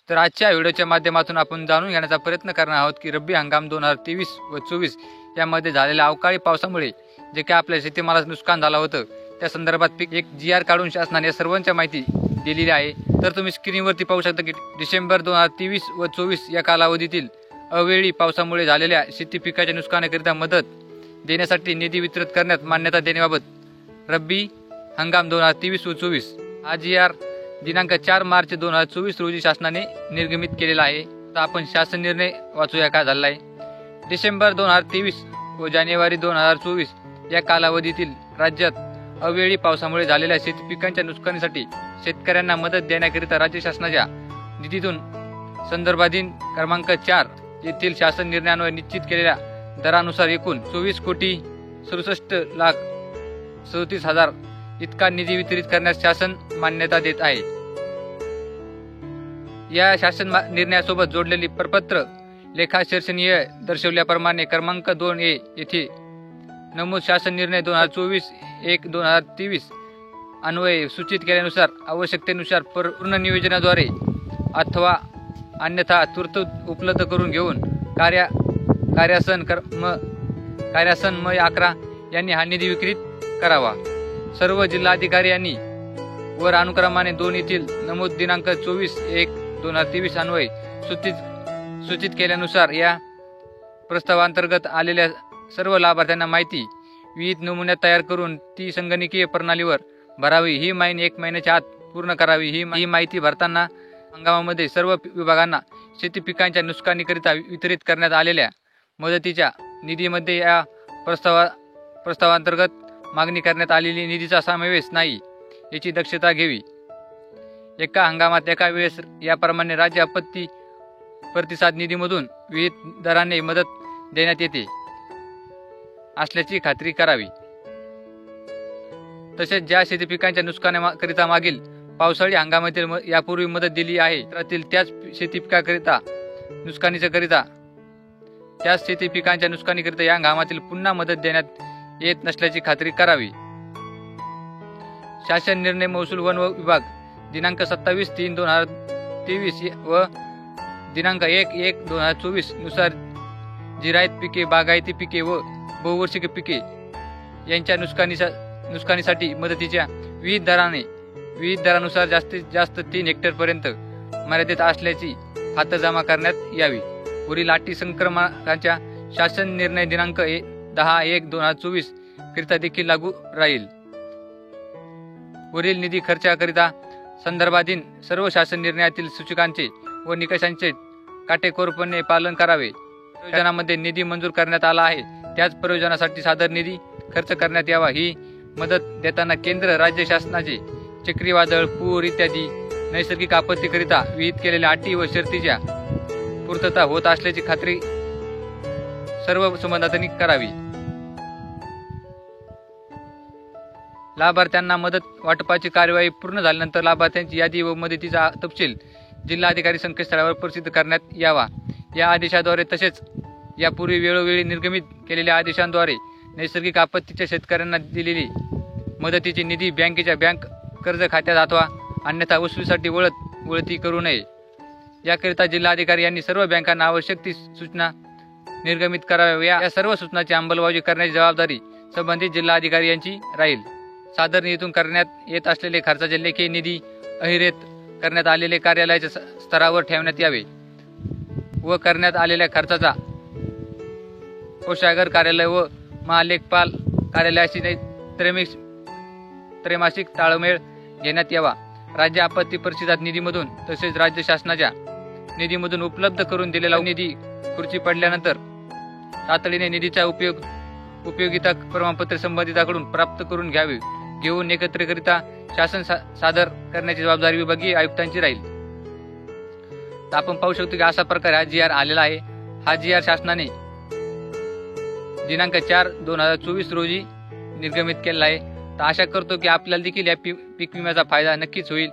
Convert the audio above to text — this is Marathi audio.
तर आजच्या व्हिडिओच्या माध्यमातून आपण जाणून घेण्याचा प्रयत्न करणार आहोत की रब्बी हंगाम 2023 व 24 यामध्ये झालेल्या अवकाळी पावसामुळे जे काही आपल्या शेतीमालाचं नुकसान झालं होतं त्या संदर्भात एक GR काढून शासनाने सर्वांची माहिती दिलेली आहे। तर तुम्ही स्क्रीनवरती पाहू शकता की डिसेंबर 2023 व 24 या कालावधीतील अवेळी पावसामुळे झालेल्या शेती पिकाच्या नुकसानाकरिता मदत देण्यासाठी निधी वितरित करण्यात मान्यता देण्याबाबत रब्बी हंगाम 2023 व 24 हा GR दिनांक 4 मार्च 2024 रोजी शासनाने निर्गमित केलेला आहे। तर आपण शासन निर्णय वाचूया काय झाला आहे। डिसेंबर 2023 व जानेवारी 2024 या कालावधीतील राज्यात अवेळी पावसामुळे झालेल्या शेती पिकांच्या नुकसानीसाठी शेतकऱ्यांना मदत देण्याकरिता राज्य शासनाच्या निधीतून संदर्भाधीन क्रमांक 4 येथील शासन निर्णयान्वये निश्चित केलेल्या दरानुसार एकूण 24,67,37,000 इतका निधी वितरित करण्यास शासन मान्यता देत आहे। या शासन निर्णयासोबत जोडलेली प्रपत्र लेखा शीर्षणीय दर्शवल्याप्रमाणे क्रमांक 2A येथे नमूद शासन निर्णय 2024-1-2023 अन्वये सूचित केल्यानुसार आवश्यकतेनुसार पूर्ण नियोजनाद्वारे अथवा अन्यथा तूर्त उपलब्ध करून घेऊन कार्यासन म 11 यांनी हा निधी वितरित करावा। सर्व जिल्हाधिकारी यांनी वर अनुक्रमाने 2 येथील नमूद दिनांक 24/1/2023 अन्वये सूचित केल्यानुसार या प्रस्तावांतर्गत आलेल्या सर्व लाभार्थ्यांना माहिती विविध नमुन्यात तयार करून ती संगणकीय प्रणालीवर भरावी। ही माहिती 1 महिन्याच्या आत पूर्ण करावी। ही माहिती भरताना हंगामामध्ये सर्व विभागांना शेती पिकांच्या नुकसानीकरिता वितरित करण्यात आलेल्या मदतीच्या निधीमध्ये या प्रस्तावांतर्गत मागणी करण्यात आलेली निधीचा समावेश नाही याची दक्षता घ्यावी। एका हंगामात एका वेळेस याप्रमाणे राज्य आपत्ती प्रतिसाद निधीमधून विविध दराने मदत देण्यात येते असल्याची खात्री करावी। तसेच ज्या शेती पिकांच्या नुकसानीकरिता मागील पावसाळी हंगामातील यापूर्वी मदत दिली आहे त्यातील त्याच शेती पिकांच्या नुकसानीकरिता या हंगामातील पुन्हा मदत देण्यात येत नसल्याची खात्री करावी। शासन निर्णय महसूल वन विभाग दिनांक 27/3/2023 व दिनांक 1/1/2024 नुसार जिरायत पिके, बागायती पिके व बहुवार्षिक पिके यांच्या नुकसानीसाठी मदतीच्या विविध दरानुसार जास्तीत जास्त 3 हेक्टर पर्यंत मर्यादित असल्याची खातरजमा करण्यात यावी। वरील अटी संक्रमणाच्या शासन निर्णय दिनांक 10/1/2024 करिता देखील लागू राहील। वरील निधी खर्चाकरिता संदर्भाधीन सर्व शासन निर्णयातील सूचकांचे व निकषांचे काटेकोरपणे पालन करावे। प्रयोजनामध्ये निधी मंजूर करण्यात आला आहे त्याच प्रयोजनासाठी सादर निधी खर्च करण्यात यावा। ही मदत देताना केंद्र राज्य शासनाचे चक्रीवादळ, पूर इत्यादी नैसर्गिक आपत्तीकरिता विहित केलेल्या अटी व शर्तीच्या पूर्तता होत असल्याची खात्री सर्व संबंधितांनी करावी। लाभार्थ्यांना मदत वाटपाची कार्यवाही पूर्ण झाल्यानंतर लाभार्थ्यांची यादी व मदतीचा तपशील जिल्हाधिकारी संकेतस्थळावर प्रसिद्ध करण्यात यावा। या आदेशाद्वारे तसेच यापूर्वी वेळोवेळी निर्गमित केलेल्या आदेशांद्वारे नैसर्गिक आपत्तीच्या शेतकऱ्यांना दिलेली मदतीची निधी बँकेच्या बँक कर्ज खात्यात अथवा अन्यथा वसुलीसाठी वळती करू नये याकरिता जिल्हाधिकारी यांनी सर्व बँकांना आवश्यक ती सूचना निर्गमित कराव्या। या सर्व सूचनांची अंमलबजावणी करण्याची जबाबदारी संबंधित जिल्हाधिकारी यांची राहील। सादर निधीतून करण्यात येत असलेले खर्चाचे लेखी निधी अहिरेत करण्यात आलेले कार्यालयाच्या स्तरावर ठेवण्यात यावे व करण्यात आलेल्या खर्चाचा कोषागार कार्यालय व महालेखपाल कार्यालयाशी त्रैमासिक ताळमेळ घेण्यात यावा। राज्य आपत्ती प्रतिसाद निधीमधून तसेच राज्य शासनाच्या निधीमधून उपलब्ध करून दिलेला निधी खुर्ची पडल्यानंतर तातडीने निधीचा उपयोगिता प्रमाणपत्र संबंधिताकडून प्राप्त करून घेऊन एकत्रितरित्या शासन सादर करण्याची जबाबदारी विभागीय आयुक्तांची राहील। तर आपण पाहू शकतो की अशा प्रकारे हा GR आलेला आहे। हा GR शासनाने दिनांक 4/2024 रोजी निर्गमित केलेला आहे। तर आशा करतो की आपल्याला देखील या पीक विम्याचा फायदा नक्कीच होईल।